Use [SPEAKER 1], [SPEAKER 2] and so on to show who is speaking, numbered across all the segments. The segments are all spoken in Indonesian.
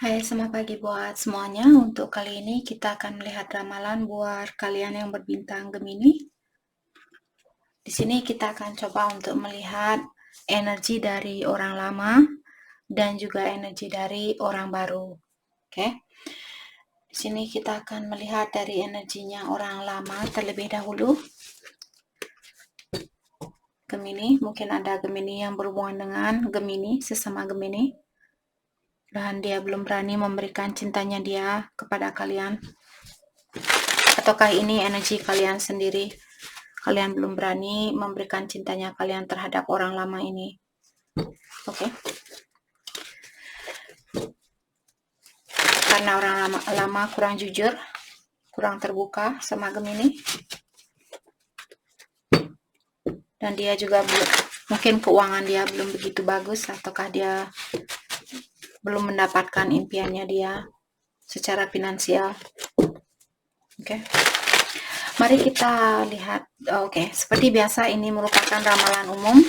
[SPEAKER 1] Hai, selamat pagi buat semuanya. Untuk kali ini kita akan melihat ramalan buat kalian yang berbintang Gemini. Di sini kita akan coba untuk melihat energi dari orang lama dan juga energi dari orang baru. Oke. Di sini kita akan melihat dari energinya orang lama terlebih dahulu. Gemini, mungkin ada Gemini yang berhubungan dengan Gemini, sesama Gemini. Dan dia belum berani memberikan cintanya dia kepada kalian. Ataukah ini energi kalian sendiri? Kalian belum berani memberikan cintanya kalian terhadap orang lama ini. Oke. Karena orang lama kurang jujur, kurang terbuka sama Gemini. Dan dia juga mungkin keuangan dia belum begitu bagus, ataukah dia belum mendapatkan impiannya dia secara finansial. Oke. Mari kita lihat. Oke, seperti biasa ini merupakan ramalan umum.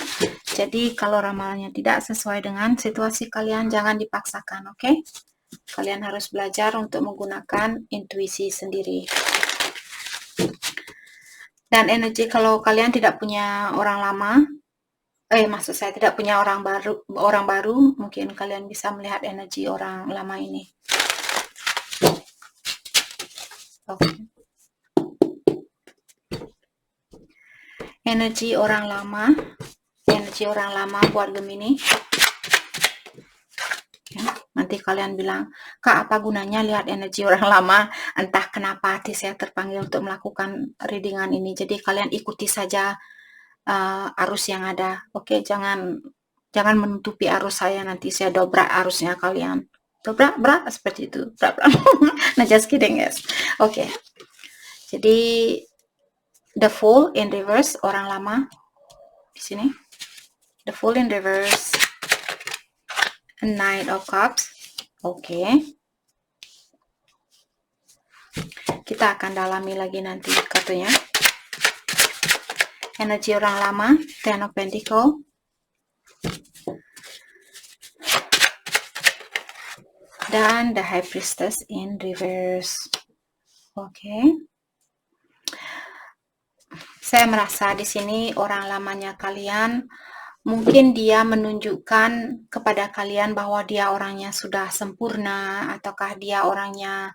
[SPEAKER 1] Jadi kalau ramalannya tidak sesuai dengan situasi kalian, jangan dipaksakan, oke? Kalian harus belajar untuk menggunakan intuisi sendiri. Dan energi kalau kalian tidak punya orang lama, maksud saya tidak punya orang baru, mungkin kalian bisa melihat energi orang lama ini. Oke. Energi orang lama buat Gemini. Ya, nanti kalian bilang, Kak, apa gunanya lihat energi orang lama? Entah kenapa hati saya terpanggil untuk melakukan readingan ini. Jadi kalian ikuti saja arus yang ada. Oke, jangan menutupi arus saya, nanti saya dobrak arusnya kalian. Dobrak seperti itu. Nah, just kidding, guys. Oke. Jadi the Fool in reverse, orang lama di sini. The Fool in reverse, Knight of Cups. Oke. Kita akan dalami lagi nanti kartunya. Energi orang lama, Ten of Pentacles. Dan the High Priestess in reverse. Oke. Saya merasa di sini orang lamanya kalian, mungkin dia menunjukkan kepada kalian bahwa dia orangnya sudah sempurna, ataukah dia orangnya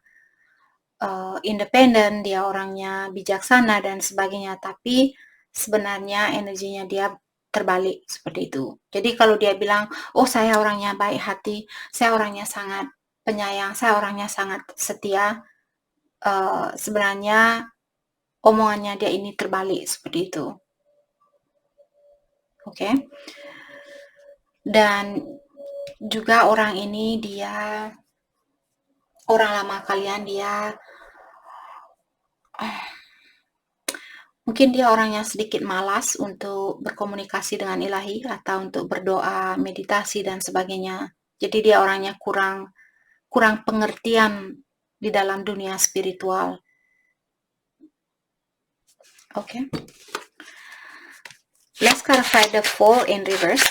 [SPEAKER 1] independen, dia orangnya bijaksana dan sebagainya. Tapi sebenarnya energinya dia terbalik seperti itu. Jadi kalau dia bilang, oh saya orangnya baik hati, saya orangnya sangat penyayang, saya orangnya sangat setia, sebenarnya omongannya dia ini terbalik seperti itu. Oke. Dan juga orang ini dia, orang lama kalian, dia mungkin dia orangnya sedikit malas untuk berkomunikasi dengan ilahi atau untuk berdoa, meditasi dan sebagainya. Jadi dia orangnya kurang pengertian di dalam dunia spiritual. Oke. Let's clarify the Fool in reverse.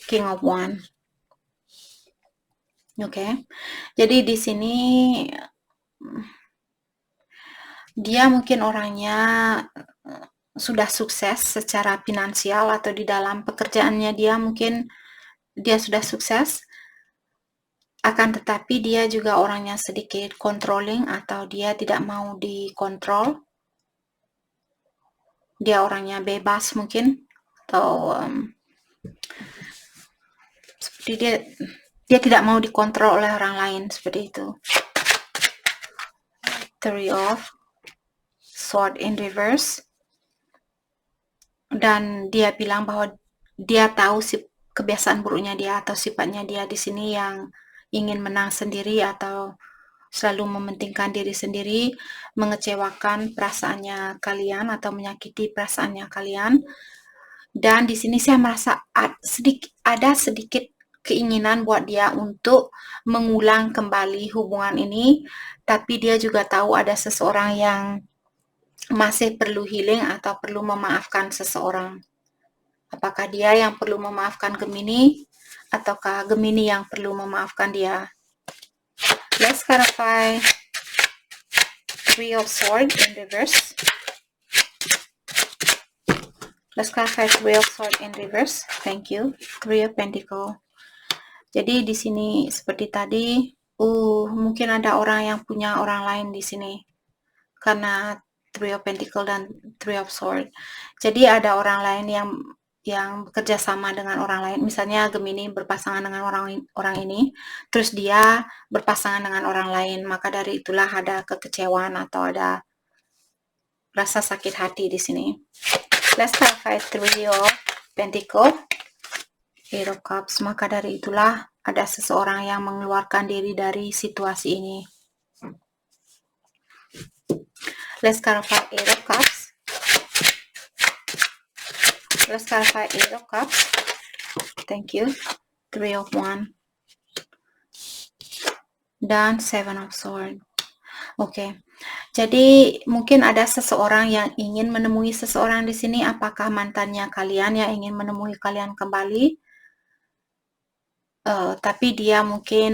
[SPEAKER 1] King of Wands. Oke. Jadi di sini dia mungkin orangnya sudah sukses secara finansial atau di dalam pekerjaannya dia mungkin dia sudah sukses, akan tetapi dia juga orangnya sedikit controlling atau dia tidak mau dikontrol. Dia orangnya bebas mungkin, atau seperti dia tidak mau dikontrol oleh orang lain seperti itu. Three of Swords in reverse. Dan dia bilang bahwa dia tahu kebiasaan buruknya dia atau sifatnya dia di sini yang ingin menang sendiri atau selalu mementingkan diri sendiri, mengecewakan perasaannya kalian atau menyakiti perasaannya kalian. Dan di sini saya merasa ada sedikit keinginan buat dia untuk mengulang kembali hubungan ini, tapi dia juga tahu ada seseorang yang masih perlu healing atau perlu memaafkan seseorang. Apakah dia yang perlu memaafkan Gemini, ataukah Gemini yang perlu memaafkan dia? Let's clarify Three of Swords in reverse. Let's clarify Three of Swords in reverse. Thank you. Three of Pentacle. Jadi di sini seperti tadi, mungkin ada orang yang punya orang lain di sini karena Three of Pentacle dan Three of Swords. Jadi ada orang lain yang bekerja sama dengan orang lain. Misalnya Gemini berpasangan dengan orang ini, terus dia berpasangan dengan orang lain. Maka dari itulah ada kekecewaan atau ada rasa sakit hati di sini. Let's clarify Three of Pentacle. Eight of Cups, maka dari itulah ada seseorang yang mengeluarkan diri dari situasi ini. Let's clarify Eight of Cups. Let's clarify Eight of Cups. Thank you. Three of Wands. Dan Seven of Swords. Oke. Jadi mungkin ada seseorang yang ingin menemui seseorang di sini. Apakah mantannya kalian yang ingin menemui kalian kembali? Tapi dia mungkin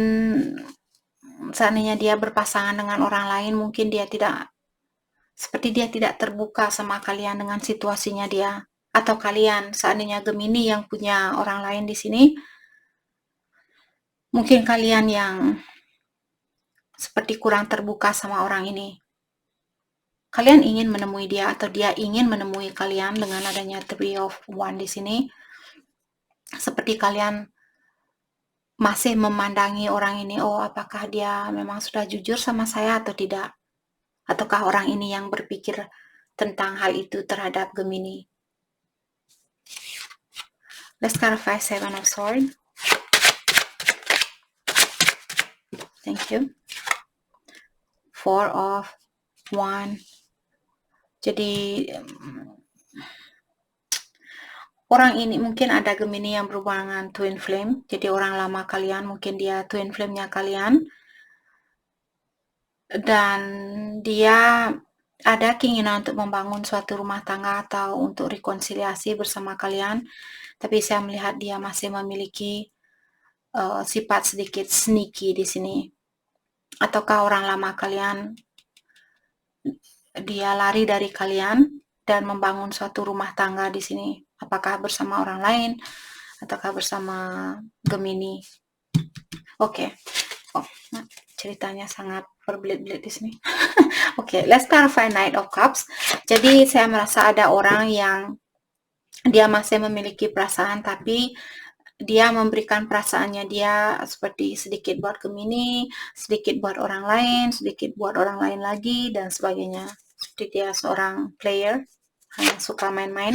[SPEAKER 1] seandainya dia berpasangan dengan orang lain, mungkin dia tidak terbuka sama kalian dengan situasinya dia. Atau kalian seandainya Gemini yang punya orang lain di sini, mungkin kalian yang seperti kurang terbuka sama orang ini. Kalian ingin menemui dia atau dia ingin menemui kalian dengan adanya Three of Wands di sini. Seperti kalian masih memandangi orang ini, apakah dia memang sudah jujur sama saya atau tidak? Ataukah orang ini yang berpikir tentang hal itu terhadap Gemini? Let's clarify Seven of Swords. Thank you. Four of Wands. Jadi orang ini mungkin ada Gemini yang berhubungan dengan twin flame. Jadi orang lama kalian, mungkin dia twin flame-nya kalian. Dan dia ada keinginan untuk membangun suatu rumah tangga atau untuk rekonsiliasi bersama kalian. Tapi saya melihat dia masih memiliki sifat sedikit sneaky di sini. Ataukah orang lama kalian, dia lari dari kalian dan membangun suatu rumah tangga di sini. Apakah bersama orang lain ataukah bersama Gemini? Oke. Ceritanya sangat berbelit-belit di sini. Oke, let's clarify Knight of Cups. Jadi saya merasa ada orang yang dia masih memiliki perasaan, tapi dia memberikan perasaannya dia seperti sedikit buat Gemini, sedikit buat orang lain, sedikit buat orang lain lagi, dan sebagainya. Seperti dia seorang player, hanya suka main-main.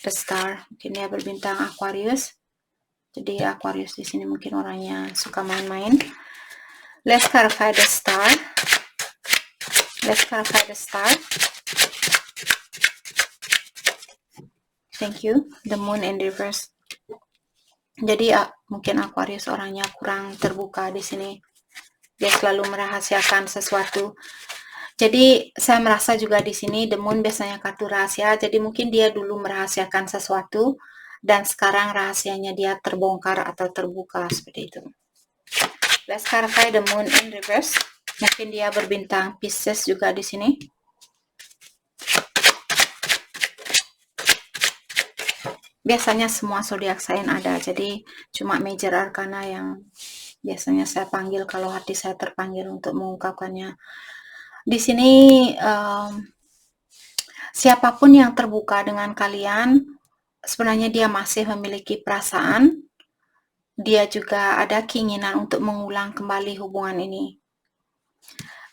[SPEAKER 1] The Star, mungkin dia berbintang Aquarius. Jadi Aquarius di sini mungkin orangnya suka main-main. Let's clarify the Star. Let's clarify the Star. Thank you. The Moon in reverse. Jadi mungkin Aquarius orangnya kurang terbuka di sini. Dia selalu merahasiakan sesuatu. Jadi saya merasa juga di sini The Moon biasanya kartu rahasia. Jadi mungkin dia dulu merahasiakan sesuatu dan sekarang rahasianya dia terbongkar atau terbuka seperti itu. Let's clarify The Moon in reverse. Mungkin dia berbintang Pisces juga di sini. Biasanya semua zodiak sign ada. Jadi cuma major arcana yang biasanya saya panggil kalau hati saya terpanggil untuk mengungkapkannya. Di sini siapapun yang terbuka dengan kalian, sebenarnya dia masih memiliki perasaan. Dia juga ada keinginan untuk mengulang kembali hubungan ini.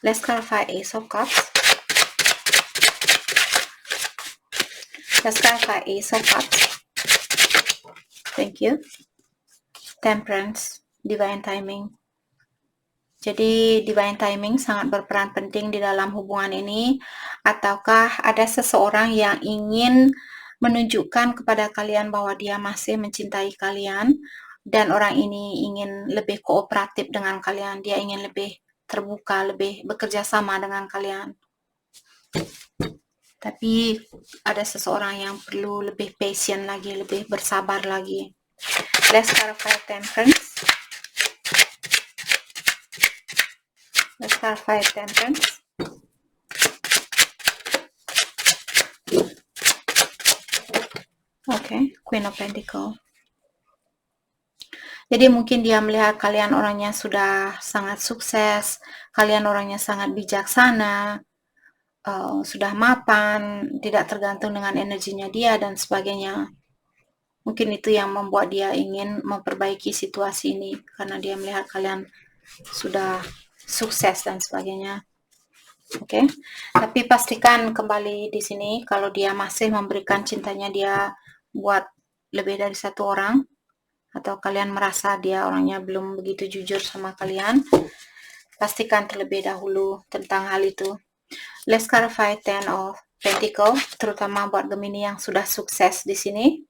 [SPEAKER 1] Let's clarify Ace of Cups. Let's clarify Ace of Cups. Thank you. Temperance, divine timing. Jadi divine timing sangat berperan penting di dalam hubungan ini. Ataukah ada seseorang yang ingin menunjukkan kepada kalian bahwa dia masih mencintai kalian dan orang ini ingin lebih kooperatif dengan kalian. Dia ingin lebih terbuka, lebih bekerja sama dengan kalian. Tapi ada seseorang yang perlu lebih patient lagi, lebih bersabar lagi. Let's clarify temperance. Let's clarify temperance. Okay, Queen of Pentacle. Jadi mungkin dia melihat kalian orangnya sudah sangat sukses, kalian orangnya sangat bijaksana, sudah mapan, tidak tergantung dengan energinya dia dan sebagainya. Mungkin itu yang membuat dia ingin memperbaiki situasi ini karena dia melihat kalian sudah sukses dan sebagainya. Oke, tapi pastikan kembali di sini kalau dia masih memberikan cintanya dia buat lebih dari satu orang, atau kalian merasa dia orangnya belum begitu jujur sama kalian, pastikan terlebih dahulu tentang hal itu. Let's clarify Ten of Pentacle, terutama buat Gemini yang sudah sukses di sini.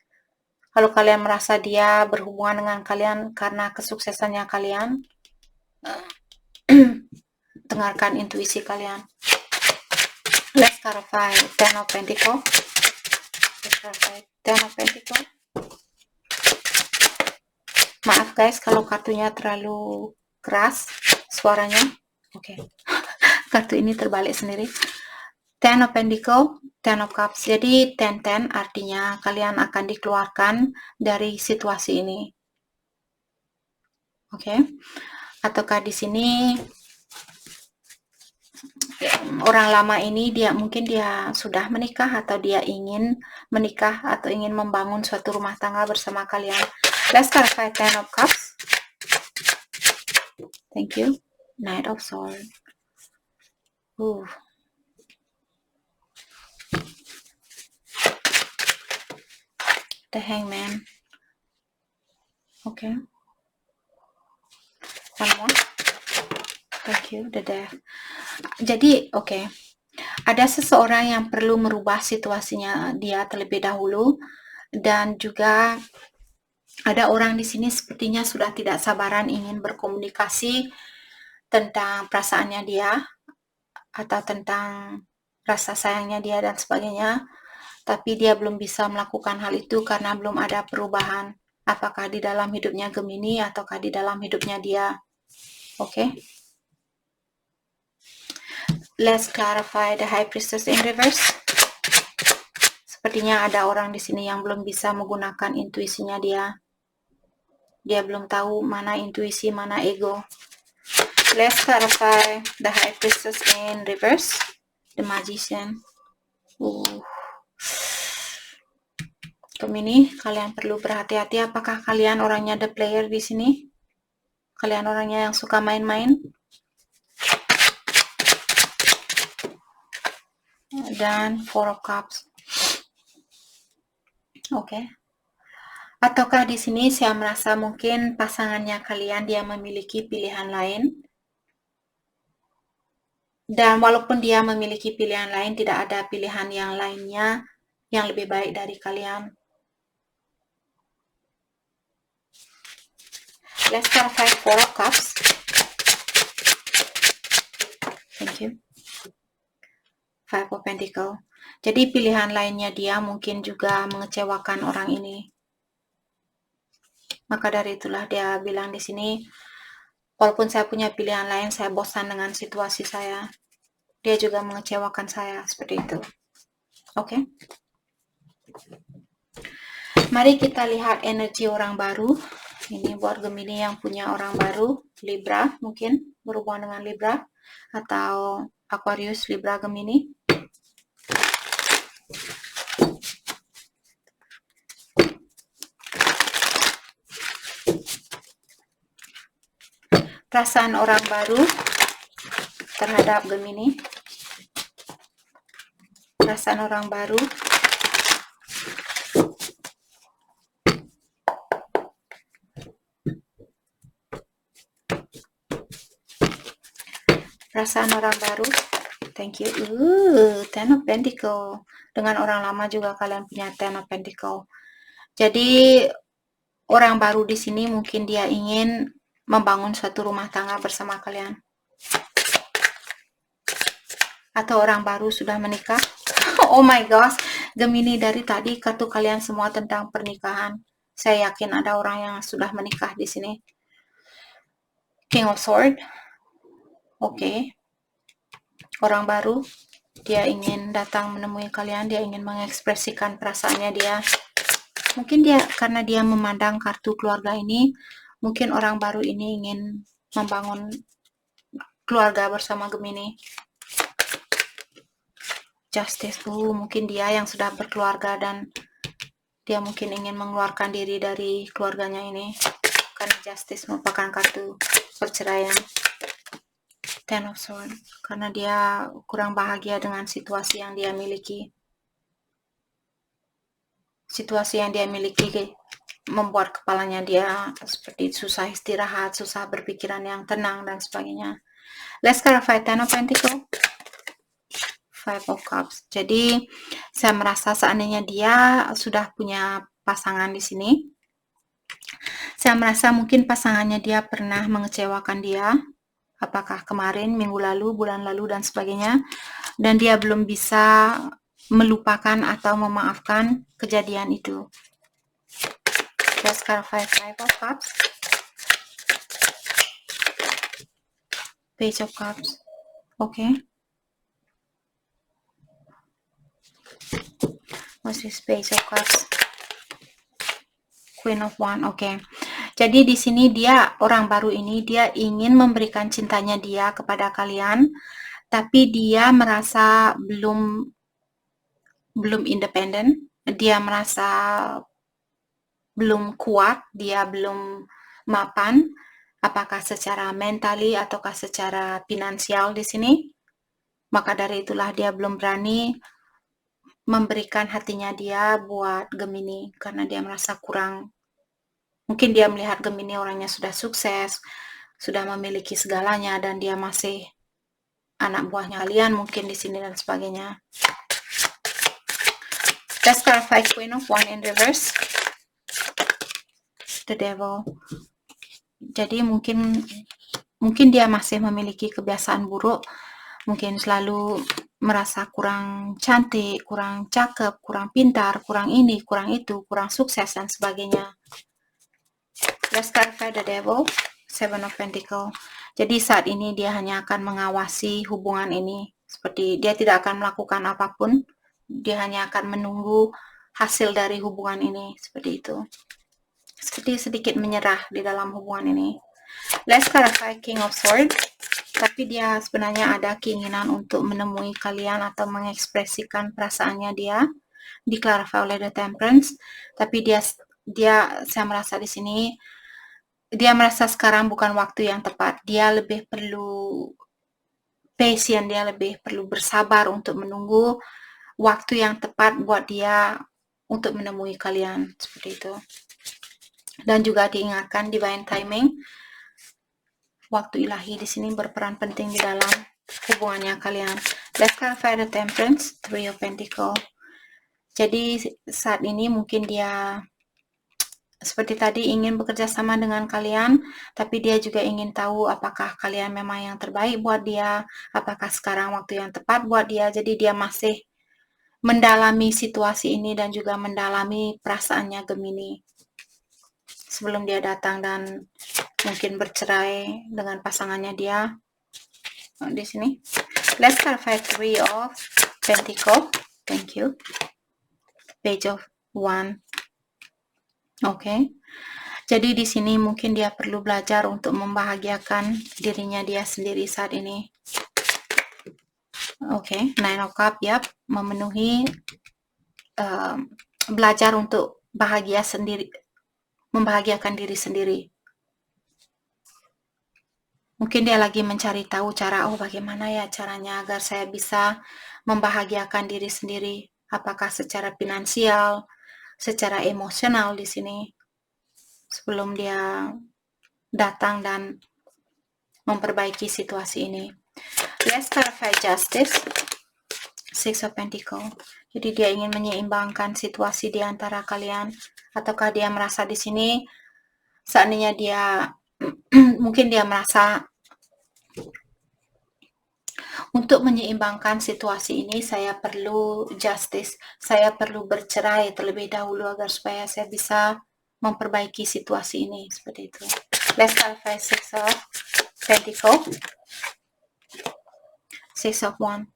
[SPEAKER 1] Kalau kalian merasa dia berhubungan dengan kalian karena kesuksesannya kalian, dengarkan intuisi kalian. Let's clarify Ten of Pentacle. Let's clarify Ten of Pentacle. Maaf guys kalau kartunya terlalu keras suaranya. Oke. Kartu ini terbalik sendiri. Ten of Pentacle, Ten of Cups. Jadi ten artinya kalian akan dikeluarkan dari situasi ini. Oke. Ataukah di sini orang lama ini mungkin dia sudah menikah atau dia ingin menikah atau ingin membangun suatu rumah tangga bersama kalian. Let's clarify Ten of Cups. Thank you. Knight of Swords. The Hangman. Okay. One more. Thank you. The Death. Jadi, okay. Ada seseorang yang perlu merubah situasinya dia terlebih dahulu, dan juga ada orang di sini sepertinya sudah tidak sabaran ingin berkomunikasi tentang perasaannya dia atau tentang rasa sayangnya dia dan sebagainya. Tapi dia belum bisa melakukan hal itu karena belum ada perubahan. Apakah di dalam hidupnya Gemini ataukah di dalam hidupnya dia. Oke. Let's clarify the High Priestess in reverse. Sepertinya ada orang di sini yang belum bisa menggunakan intuisinya dia. Dia belum tahu mana intuisi, mana ego. Let's clarify the High Priestess in reverse. The Magician. Gemini, kalian perlu berhati-hati. Apakah kalian orangnya the player di sini? Kalian orangnya yang suka main-main? Dan Four of Cups. Oke. Ataukah di sini saya merasa mungkin pasangannya kalian dia memiliki pilihan lain? Dan walaupun dia memiliki pilihan lain, tidak ada pilihan yang lainnya yang lebih baik dari kalian. Let's clarify Four of Cups. Thank you. Five of Pentacles. Jadi pilihan lainnya dia mungkin juga mengecewakan orang ini. Maka dari itulah dia bilang di sini, walaupun saya punya pilihan lain, saya bosan dengan situasi saya. Dia juga mengecewakan saya, seperti itu. Oke. Mari kita lihat energi orang baru. Ini buat Gemini yang punya orang baru, Libra mungkin, berhubungan dengan Libra, atau Aquarius, Libra, Gemini. Perasaan orang baru terhadap Gemini. Perasaan orang baru. Perasaan orang baru. Thank you. Ten of Pentacles. Dengan orang lama juga kalian punya Ten of Pentacles. Jadi orang baru di sini mungkin dia ingin membangun suatu rumah tangga bersama kalian. Atau orang baru sudah menikah. Oh my gosh, Gemini, dari tadi kartu kalian semua tentang pernikahan. Saya yakin ada orang yang sudah menikah di sini. King of Sword. Oke. Orang baru. Dia ingin datang menemui kalian, dia ingin mengekspresikan perasaannya dia. Mungkin dia, karena dia memandang kartu keluarga ini, mungkin orang baru ini ingin membangun keluarga bersama Gemini. Justice, mungkin dia yang sudah berkeluarga dan dia mungkin ingin mengeluarkan diri dari keluarganya ini. Karena Justice merupakan kartu perceraian. Ten of Swords, karena dia kurang bahagia dengan situasi yang dia miliki. Situasi yang dia miliki membuat kepalanya dia seperti susah istirahat, susah berpikiran yang tenang dan sebagainya. Let's clarify Ten of Pentacles, Five of Cups. Jadi saya merasa seandainya dia sudah punya pasangan di sini, saya merasa mungkin pasangannya dia pernah mengecewakan dia, apakah kemarin, minggu lalu, bulan lalu dan sebagainya, dan dia belum bisa melupakan atau memaafkan kejadian itu. Let's clarify Five of Cups, Page of Cups. Okay. What's this Page of Cups? Queen of Wands. Okay. Jadi di sini dia, orang baru ini, dia ingin memberikan cintanya dia kepada kalian, tapi dia merasa belum independen. Dia merasa belum kuat, dia belum mapan, apakah secara mentally ataukah secara finansial di sini. Maka dari itulah dia belum berani memberikan hatinya dia buat Gemini, karena dia merasa kurang. Mungkin dia melihat Gemini orangnya sudah sukses, sudah memiliki segalanya, dan dia masih anak buahnya kalian mungkin di sini dan sebagainya. Let's clarify Queen of Wands in reverse, the Devil. Jadi mungkin dia masih memiliki kebiasaan buruk, mungkin selalu merasa kurang cantik, kurang cakep, kurang pintar, kurang ini, kurang itu, kurang sukses dan sebagainya. Let's clarify the Devil, Seven of Pentacles. Jadi saat ini dia hanya akan mengawasi hubungan ini, seperti dia tidak akan melakukan apapun, dia hanya akan menunggu hasil dari hubungan ini, seperti itu. Seperti sedikit menyerah di dalam hubungan ini. Let's clarify King of Swords. Tapi dia sebenarnya ada keinginan untuk menemui kalian atau mengekspresikan perasaannya dia. Di-clarify oleh the Temperance. Tapi dia saya merasa di sini dia merasa sekarang bukan waktu yang tepat. Dia lebih perlu patient, dia lebih perlu bersabar untuk menunggu waktu yang tepat buat dia untuk menemui kalian, seperti itu. Dan juga diingatkan divine timing, waktu ilahi di sini berperan penting di dalam hubungannya kalian. Let's clarify the Temperance, Three of Pentacles. Jadi saat ini mungkin dia seperti tadi ingin bekerja sama dengan kalian, tapi dia juga ingin tahu apakah kalian memang yang terbaik buat dia, apakah sekarang waktu yang tepat buat dia. Jadi dia masih mendalami situasi ini dan juga mendalami perasaannya Gemini sebelum dia datang dan mungkin bercerai dengan pasangannya dia. Di sini let's clarify Three of Pentacles. Thank you. Page of Wands. Oke. Jadi di sini mungkin dia perlu belajar untuk membahagiakan dirinya dia sendiri saat ini. Oke, Nine of Cups, yap, memenuhi belajar untuk bahagia sendiri, membahagiakan diri sendiri. Mungkin dia lagi mencari tahu cara, bagaimana ya caranya agar saya bisa membahagiakan diri sendiri, apakah secara finansial, secara emosional di sini, sebelum dia datang dan memperbaiki situasi ini. Let's clarify Justice, Six of Pentacles. Jadi dia ingin menyeimbangkan situasi di antara kalian, ataukah dia merasa di sini seandainya dia mungkin dia merasa Untuk menyeimbangkan situasi ini, saya perlu justice. Saya perlu bercerai terlebih dahulu agar supaya saya bisa memperbaiki situasi ini. Seperti itu. Let's clarify Six of Pentacles. Six of Wands.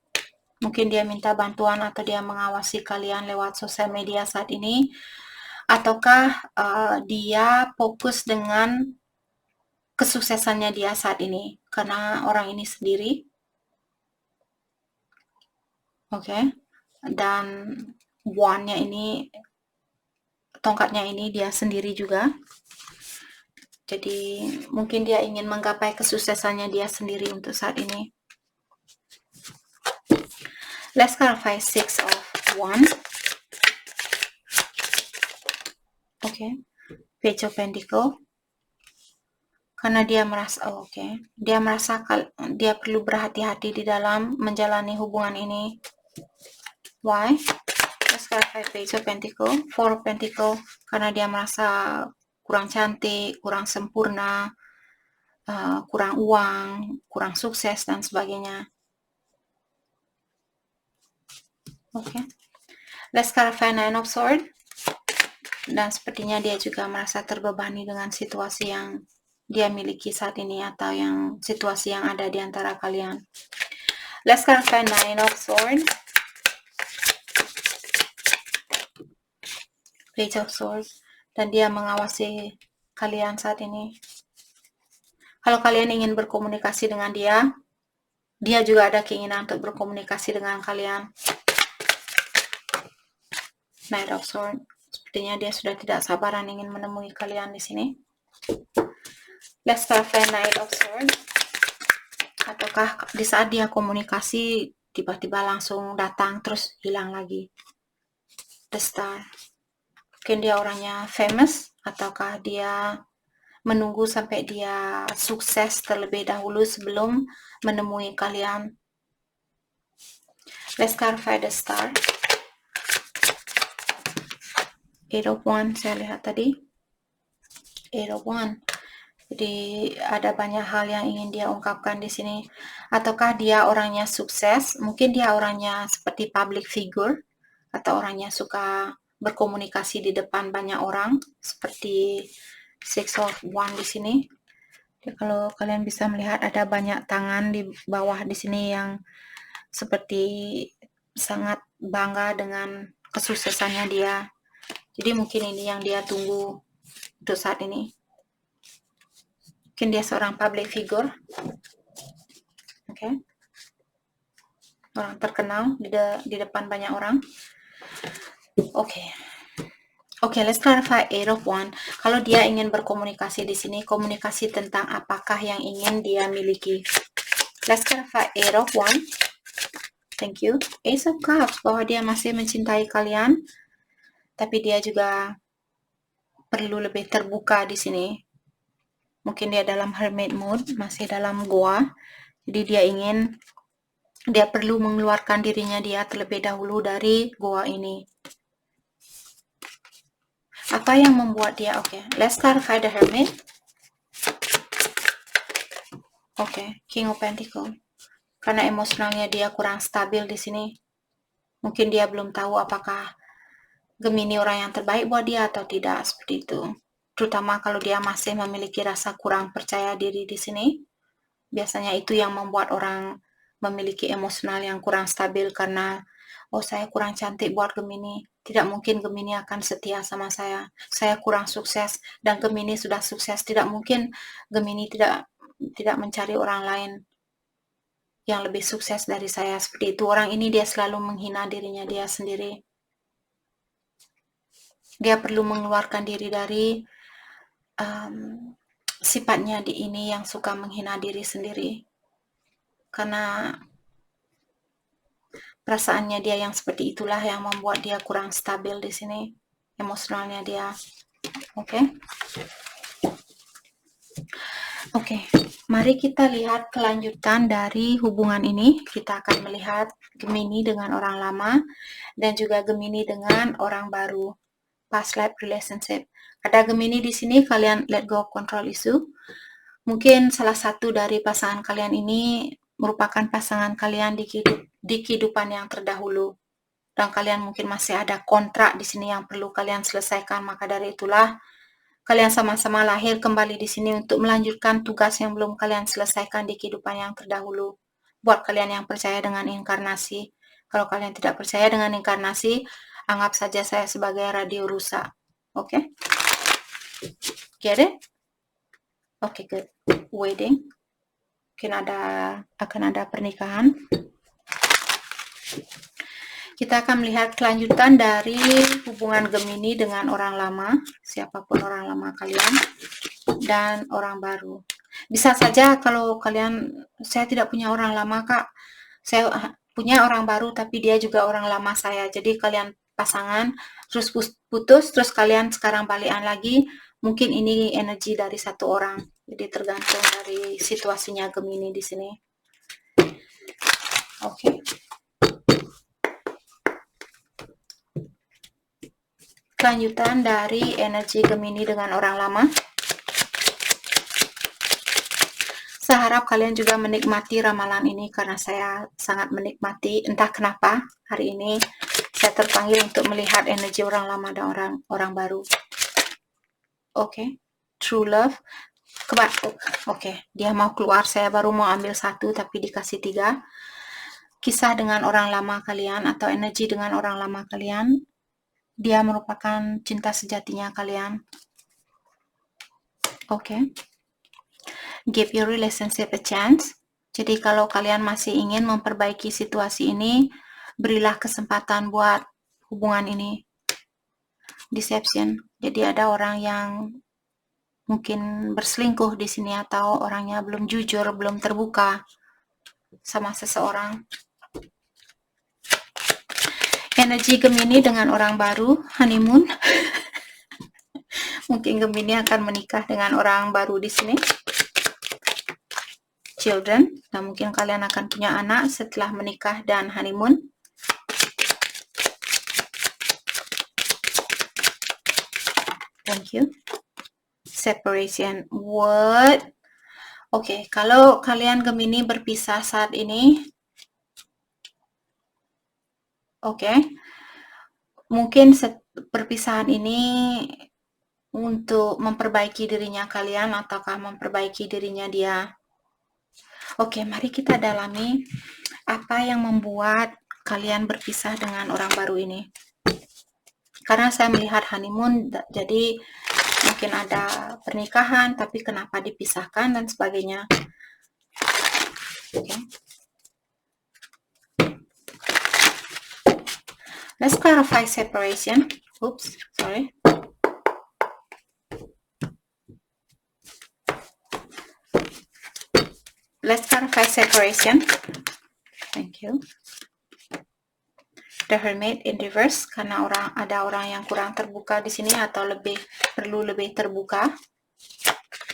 [SPEAKER 1] Mungkin dia minta bantuan atau dia mengawasi kalian lewat sosial media saat ini. Ataukah dia fokus dengan kesuksesannya dia saat ini. Karena orang ini sendiri. Oke. Dan wand-nya ini, tongkatnya ini dia sendiri juga. Jadi mungkin dia ingin menggapai kesuksesannya dia sendiri untuk saat ini. Let's clarify Six of Wands. Oke. Page of Pentacles. Karena dia merasa, dia merasa dia perlu berhati-hati di dalam menjalani hubungan ini. Why? Let's clarify Page of Pentacles. Four of Pentacles. Karena dia merasa kurang cantik, kurang sempurna, kurang uang, kurang sukses, dan sebagainya. Oke. Let's clarify Nine of Swords. Dan sepertinya dia juga merasa terbebani dengan situasi yang dia miliki saat ini atau yang situasi yang ada di antara kalian. Let's clarify Nine of Swords. Page of Swords. Dan dia mengawasi kalian saat ini. Kalau kalian ingin berkomunikasi dengan dia, dia juga ada keinginan untuk berkomunikasi dengan kalian. Knight of Swords. Sepertinya dia sudah tidak sabaran ingin menemui kalian di sini. Let's clarify Knight of Swords. Ataukah di saat dia komunikasi tiba-tiba langsung datang terus hilang lagi? The Star. Mungkin dia orangnya famous, ataukah dia menunggu sampai dia sukses terlebih dahulu sebelum menemui kalian? Let's clarify the Star. Eight of Wands saya lihat tadi. Eight of Wands. Jadi ada banyak hal yang ingin dia ungkapkan di sini. Ataukah dia orangnya sukses? Mungkin dia orangnya seperti public figure atau orangnya suka berkomunikasi di depan banyak orang seperti Six of Wands di sini. Jadi kalau kalian bisa melihat ada banyak tangan di bawah di sini yang seperti sangat bangga dengan kesuksesannya dia. Jadi mungkin ini yang dia tunggu untuk saat ini. Mungkin dia seorang public figure. Oke. Orang terkenal di depan banyak orang. Oke, let's clarify Eight of Wands. Kalau dia ingin berkomunikasi di sini, komunikasi tentang apakah yang ingin dia miliki. Let's clarify Eight of Wands. Thank you. Ace of Cups, bahwa dia masih mencintai kalian, tapi dia juga perlu lebih terbuka di sini. Mungkin dia dalam hermit mode, masih dalam goa. Jadi dia perlu mengeluarkan dirinya dia terlebih dahulu dari goa ini. Apa yang membuat dia, let's clarify the Hermit. King of Pentacles. Karena emosionalnya dia kurang stabil di sini. Mungkin dia belum tahu apakah Gemini orang yang terbaik buat dia atau tidak, seperti itu. Terutama kalau dia masih memiliki rasa kurang percaya diri di sini. Biasanya itu yang membuat orang memiliki emosional yang kurang stabil karena saya kurang cantik buat Gemini. Tidak mungkin Gemini akan setia sama saya. Saya kurang sukses dan Gemini sudah sukses. Tidak mungkin Gemini tidak mencari orang lain yang lebih sukses dari saya. Seperti itu. Orang ini dia selalu menghina dirinya dia sendiri. Dia perlu mengeluarkan diri dari sifatnya di ini yang suka menghina diri sendiri. Karena perasaannya dia yang seperti itulah yang membuat dia kurang stabil di sini. Emosionalnya dia. Mari kita lihat kelanjutan dari hubungan ini. Kita akan melihat Gemini dengan orang lama dan juga Gemini dengan orang baru. Past life relationship. Ada Gemini di sini, kalian let go of control issue. Mungkin salah satu dari pasangan kalian ini merupakan pasangan kalian di kehidupan yang terdahulu. Dan kalian mungkin masih ada kontrak di sini yang perlu kalian selesaikan. Maka dari itulah kalian sama-sama lahir kembali di sini untuk melanjutkan tugas yang belum kalian selesaikan di kehidupan yang terdahulu. Buat kalian yang percaya dengan inkarnasi. Kalau kalian tidak percaya dengan inkarnasi, anggap saja saya sebagai radio rusak. Oke? Get it? Oke, good. Wedding. Mungkin akan ada pernikahan. Kita akan melihat kelanjutan dari hubungan Gemini dengan orang lama, siapapun orang lama kalian, dan orang baru. Bisa saja kalau kalian, saya tidak punya orang lama kak, saya punya orang baru tapi dia juga orang lama saya. Jadi kalian pasangan, terus putus, terus kalian sekarang balikan lagi, mungkin ini energi dari satu orang. Jadi tergantung dari situasinya Gemini di sini. Oke. Kelanjutan dari energi Gemini dengan orang lama. Saya harap kalian juga menikmati ramalan ini karena saya sangat menikmati. Entah kenapa hari ini saya terpanggil untuk melihat energi orang lama dan orang baru. Oke. True love. Oke, dia mau keluar, saya baru mau ambil satu tapi dikasih 3. Kisah dengan orang lama kalian atau energi dengan orang lama kalian. Dia merupakan cinta sejatinya kalian. Oke. Give your relationship a chance. Jadi kalau kalian masih ingin memperbaiki situasi ini, berilah kesempatan buat hubungan ini. Deception. Jadi ada orang yang mungkin berselingkuh di sini atau orangnya belum jujur, belum terbuka sama seseorang. Energi Gemini dengan orang baru, honeymoon. Mungkin Gemini akan menikah dengan orang baru di sini. Children, dan mungkin kalian akan punya anak setelah menikah dan honeymoon. Thank you. Separation. What? Oke, kalau kalian Gemini berpisah saat ini, oke, mungkin perpisahan ini untuk memperbaiki dirinya kalian ataukah memperbaiki dirinya dia. Oke, mari kita dalami apa yang membuat kalian berpisah dengan orang baru ini. Karena saya melihat honeymoon, jadi mungkin ada pernikahan, tapi kenapa dipisahkan dan sebagainya. Okay. Let's clarify separation. Oops, sorry. Let's clarify separation. Thank you. The Hermit in reverse, karena ada orang yang kurang terbuka di sini atau perlu lebih terbuka,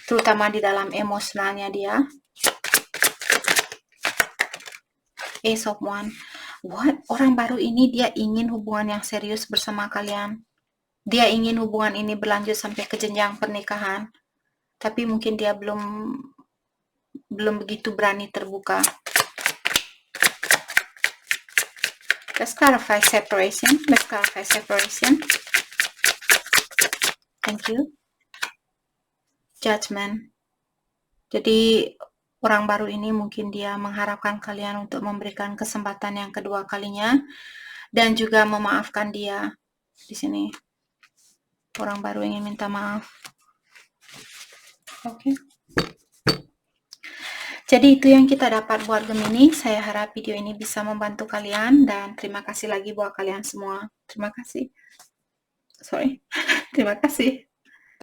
[SPEAKER 1] terutama di dalam emosionalnya dia. Ace of Wands. What? Orang baru ini dia ingin hubungan yang serius bersama kalian. Dia ingin hubungan ini berlanjut sampai ke jenjang pernikahan. Tapi mungkin dia belum begitu berani terbuka. Let's clarify separation. Let's clarify separation. Thank you. Judgment. Jadi orang baru ini mungkin dia mengharapkan kalian untuk memberikan kesempatan yang kedua kalinya dan juga memaafkan dia. Di sini orang baru ingin minta maaf. Oke. Jadi itu yang kita dapat buat Gemini. Saya harap video ini bisa membantu kalian dan terima kasih lagi buat kalian semua. Terima kasih. Terima kasih.